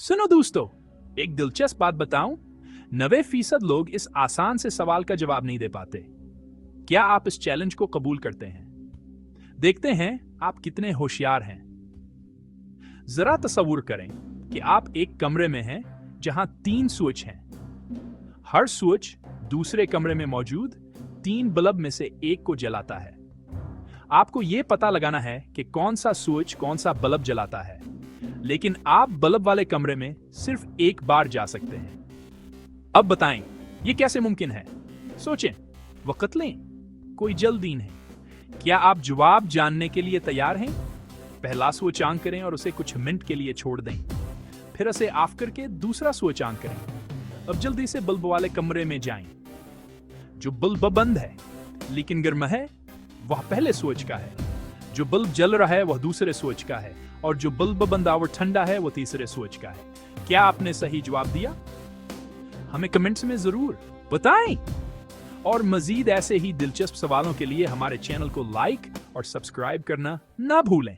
सुनो दोस्तों, एक दिलचस्प बात बताऊं, 90% लोग इस आसान से सवाल का जवाब नहीं दे पाते। क्या आप इस चैलेंज को कबूल करते हैं? देखते हैं आप कितने होशियार हैं। जरा तसव्वुर करें कि आप एक कमरे में हैं जहां 3 स्विच हैं। हर स्विच दूसरे कमरे में मौजूद 3 बल्ब में से एक को जलाता है। आपको यह पता लगाना है कि कौन सा स्विच कौन सा बल्ब जलाता है, लेकिन आप बल्ब वाले कमरे में सिर्फ एक बार जा सकते हैं। अब बताएं, ये कैसे मुमकिन है? सोचें, वक्त लें, कोई जल्दी नहीं। क्या आप जवाब जानने के लिए तैयार हैं? पहला स्विच ऑन करें और उसे कुछ मिनट के लिए छोड़ दें। फिर उसे ऑफ करके दूसरा स्विच ऑन करें। अब जल्दी से बल्ब वाले कमरे में जाएं। जो बल्ब बंद है लेकिन गर्म है, वह पहले स्विच का है। जो बल्ब जल रहा है वह दूसरे स्विच का है, और जो बल्ब बंद और ठंडा है वो तीसरे स्विच का है। क्या आपने सही जवाब दिया? हमें कमेंट्स में जरूर बताएं। और मजीद ऐसे ही दिलचस्प सवालों के लिए हमारे चैनल को लाइक और सब्सक्राइब करना ना भूलें।